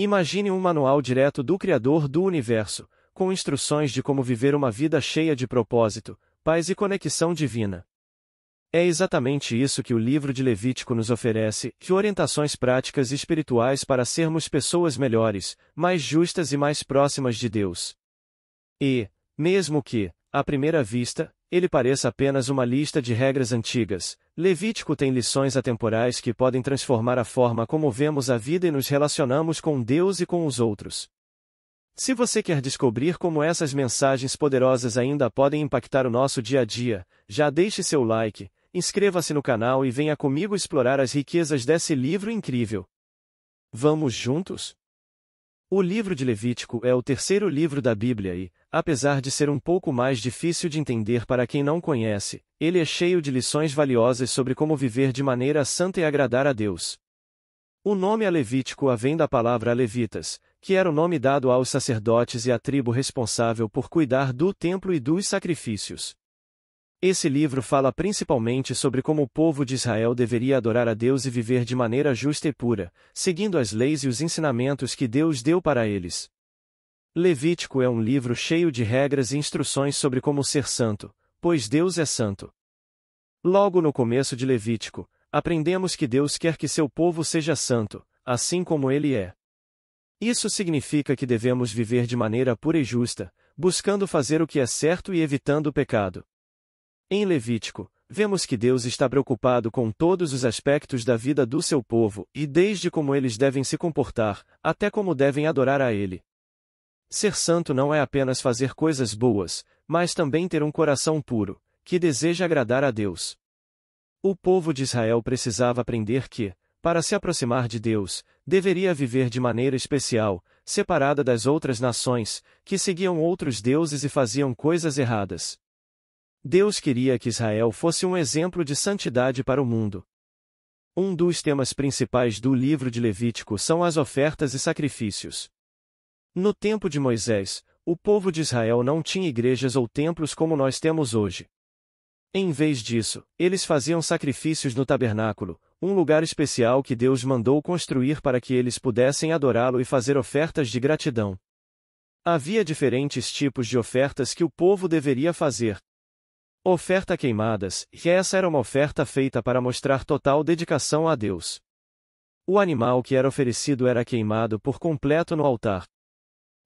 Imagine um manual direto do Criador do Universo, com instruções de como viver uma vida cheia de propósito, paz e conexão divina. É exatamente isso que o livro de Levítico nos oferece, de orientações práticas e espirituais para sermos pessoas melhores, mais justas e mais próximas de Deus. E, mesmo que, à primeira vista, ele pareça apenas uma lista de regras antigas, Levítico tem lições atemporais que podem transformar a forma como vemos a vida e nos relacionamos com Deus e com os outros. Se você quer descobrir como essas mensagens poderosas ainda podem impactar o nosso dia a dia, já deixe seu like, inscreva-se no canal e venha comigo explorar as riquezas desse livro incrível. Vamos juntos? O livro de Levítico é o terceiro livro da Bíblia e, apesar de ser um pouco mais difícil de entender para quem não conhece, ele é cheio de lições valiosas sobre como viver de maneira santa e agradar a Deus. O nome a Levítico vem da palavra levitas, que era o nome dado aos sacerdotes e à tribo responsável por cuidar do templo e dos sacrifícios. Esse livro fala principalmente sobre como o povo de Israel deveria adorar a Deus e viver de maneira justa e pura, seguindo as leis e os ensinamentos que Deus deu para eles. Levítico é um livro cheio de regras e instruções sobre como ser santo, pois Deus é santo. Logo no começo de Levítico, aprendemos que Deus quer que seu povo seja santo, assim como ele é. Isso significa que devemos viver de maneira pura e justa, buscando fazer o que é certo e evitando o pecado. Em Levítico, vemos que Deus está preocupado com todos os aspectos da vida do seu povo, e desde como eles devem se comportar, até como devem adorar a Ele. Ser santo não é apenas fazer coisas boas, mas também ter um coração puro, que deseja agradar a Deus. O povo de Israel precisava aprender que, para se aproximar de Deus, deveria viver de maneira especial, separada das outras nações, que seguiam outros deuses e faziam coisas erradas. Deus queria que Israel fosse um exemplo de santidade para o mundo. Um dos temas principais do livro de Levítico são as ofertas e sacrifícios. No tempo de Moisés, o povo de Israel não tinha igrejas ou templos como nós temos hoje. Em vez disso, eles faziam sacrifícios no tabernáculo, um lugar especial que Deus mandou construir para que eles pudessem adorá-lo e fazer ofertas de gratidão. Havia diferentes tipos de ofertas que o povo deveria fazer. Oferta queimadas, e essa era uma oferta feita para mostrar total dedicação a Deus. O animal que era oferecido era queimado por completo no altar.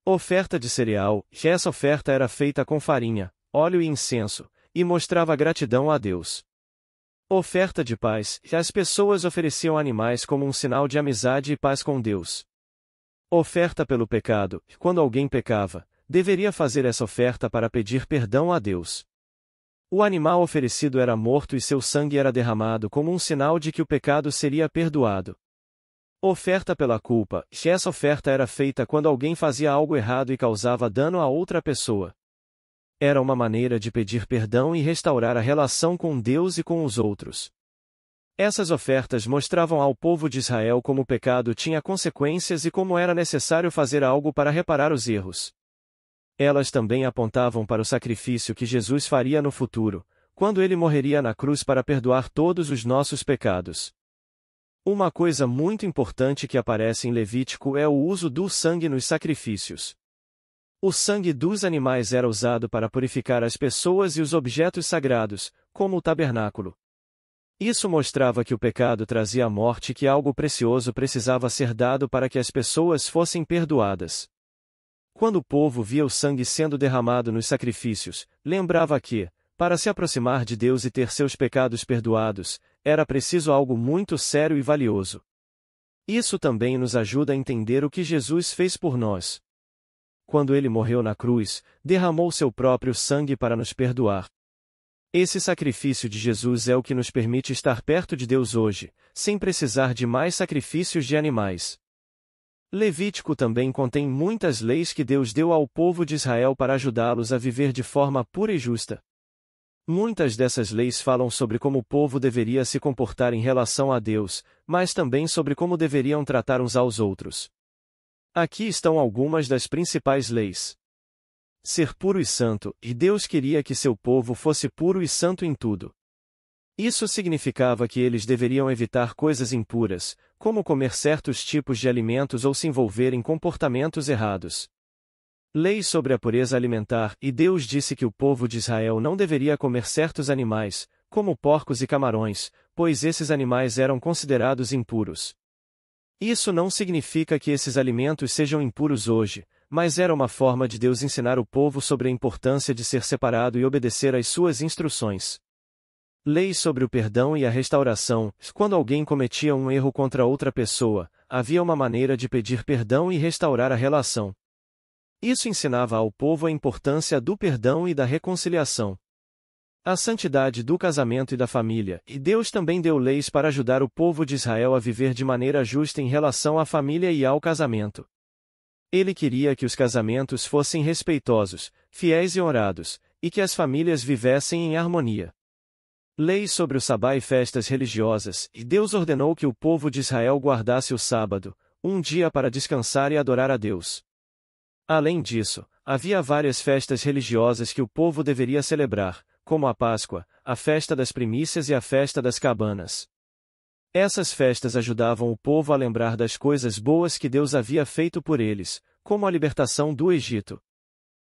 Oferta de cereal, e essa oferta era feita com farinha, óleo e incenso, e mostrava gratidão a Deus. Oferta de paz, e as pessoas ofereciam animais como um sinal de amizade e paz com Deus. Oferta pelo pecado, quando alguém pecava, deveria fazer essa oferta para pedir perdão a Deus. O animal oferecido era morto e seu sangue era derramado como um sinal de que o pecado seria perdoado. Oferta pela culpa, e essa oferta era feita quando alguém fazia algo errado e causava dano a outra pessoa. Era uma maneira de pedir perdão e restaurar a relação com Deus e com os outros. Essas ofertas mostravam ao povo de Israel como o pecado tinha consequências e como era necessário fazer algo para reparar os erros. Elas também apontavam para o sacrifício que Jesus faria no futuro, quando ele morreria na cruz para perdoar todos os nossos pecados. Uma coisa muito importante que aparece em Levítico é o uso do sangue nos sacrifícios. O sangue dos animais era usado para purificar as pessoas e os objetos sagrados, como o tabernáculo. Isso mostrava que o pecado trazia a morte e que algo precioso precisava ser dado para que as pessoas fossem perdoadas. Quando o povo via o sangue sendo derramado nos sacrifícios, lembrava que, para se aproximar de Deus e ter seus pecados perdoados, era preciso algo muito sério e valioso. Isso também nos ajuda a entender o que Jesus fez por nós. Quando ele morreu na cruz, derramou seu próprio sangue para nos perdoar. Esse sacrifício de Jesus é o que nos permite estar perto de Deus hoje, sem precisar de mais sacrifícios de animais. Levítico também contém muitas leis que Deus deu ao povo de Israel para ajudá-los a viver de forma pura e justa. Muitas dessas leis falam sobre como o povo deveria se comportar em relação a Deus, mas também sobre como deveriam tratar uns aos outros. Aqui estão algumas das principais leis. Ser puro e santo, e Deus queria que seu povo fosse puro e santo em tudo. Isso significava que eles deveriam evitar coisas impuras, como comer certos tipos de alimentos ou se envolver em comportamentos errados. Leis sobre a pureza alimentar, e Deus disse que o povo de Israel não deveria comer certos animais, como porcos e camarões, pois esses animais eram considerados impuros. Isso não significa que esses alimentos sejam impuros hoje, mas era uma forma de Deus ensinar o povo sobre a importância de ser separado e obedecer às suas instruções. Leis sobre o perdão e a restauração. Quando alguém cometia um erro contra outra pessoa, havia uma maneira de pedir perdão e restaurar a relação. Isso ensinava ao povo a importância do perdão e da reconciliação. A santidade do casamento e da família, e Deus também deu leis para ajudar o povo de Israel a viver de maneira justa em relação à família e ao casamento. Ele queria que os casamentos fossem respeitosos, fiéis e honrados, e que as famílias vivessem em harmonia. Leis sobre o sabá e festas religiosas, e Deus ordenou que o povo de Israel guardasse o sábado, um dia para descansar e adorar a Deus. Além disso, havia várias festas religiosas que o povo deveria celebrar, como a Páscoa, a festa das primícias e a festa das cabanas. Essas festas ajudavam o povo a lembrar das coisas boas que Deus havia feito por eles, como a libertação do Egito.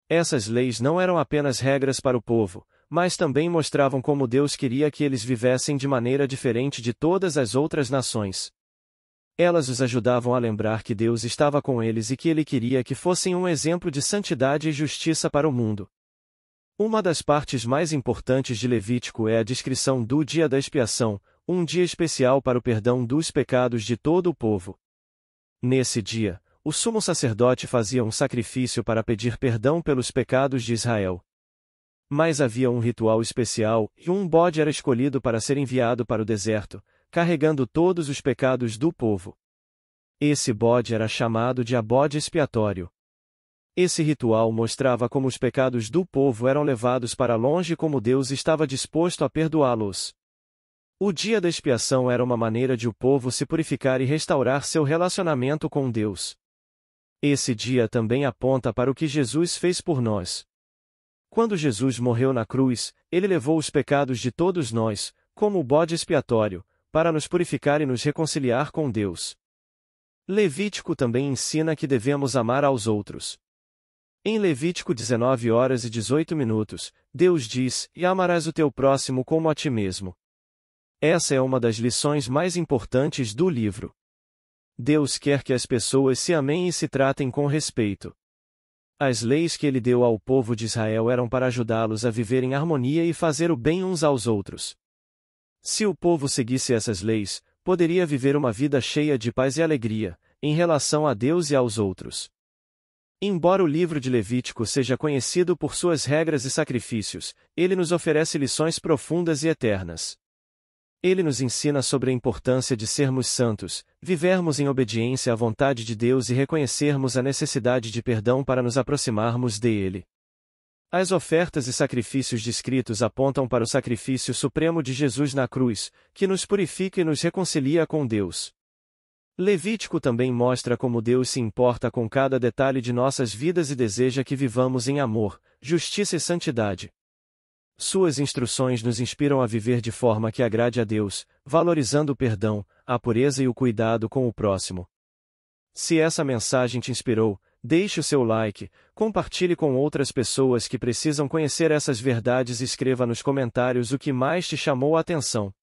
Essas leis não eram apenas regras para o povo, mas também mostravam como Deus queria que eles vivessem de maneira diferente de todas as outras nações. Elas os ajudavam a lembrar que Deus estava com eles e que Ele queria que fossem um exemplo de santidade e justiça para o mundo. Uma das partes mais importantes de Levítico é a descrição do Dia da Expiação, um dia especial para o perdão dos pecados de todo o povo. Nesse dia, o sumo sacerdote fazia um sacrifício para pedir perdão pelos pecados de Israel. Mas havia um ritual especial, e um bode era escolhido para ser enviado para o deserto, carregando todos os pecados do povo. Esse bode era chamado de bode expiatório. Esse ritual mostrava como os pecados do povo eram levados para longe e como Deus estava disposto a perdoá-los. O dia da expiação era uma maneira de o povo se purificar e restaurar seu relacionamento com Deus. Esse dia também aponta para o que Jesus fez por nós. Quando Jesus morreu na cruz, ele levou os pecados de todos nós, como o bode expiatório, para nos purificar e nos reconciliar com Deus. Levítico também ensina que devemos amar aos outros. Em Levítico 19h18, Deus diz: "E amarás o teu próximo como a ti mesmo." Essa é uma das lições mais importantes do livro. Deus quer que as pessoas se amem e se tratem com respeito. As leis que ele deu ao povo de Israel eram para ajudá-los a viver em harmonia e fazer o bem uns aos outros. Se o povo seguisse essas leis, poderia viver uma vida cheia de paz e alegria, em relação a Deus e aos outros. Embora o livro de Levítico seja conhecido por suas regras e sacrifícios, ele nos oferece lições profundas e eternas. Ele nos ensina sobre a importância de sermos santos, vivermos em obediência à vontade de Deus e reconhecermos a necessidade de perdão para nos aproximarmos dele. As ofertas e sacrifícios descritos apontam para o sacrifício supremo de Jesus na cruz, que nos purifica e nos reconcilia com Deus. Levítico também mostra como Deus se importa com cada detalhe de nossas vidas e deseja que vivamos em amor, justiça e santidade. Suas instruções nos inspiram a viver de forma que agrade a Deus, valorizando o perdão, a pureza e o cuidado com o próximo. Se essa mensagem te inspirou, deixe o seu like, compartilhe com outras pessoas que precisam conhecer essas verdades e escreva nos comentários o que mais te chamou a atenção.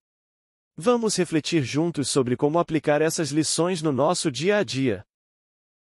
Vamos refletir juntos sobre como aplicar essas lições no nosso dia a dia.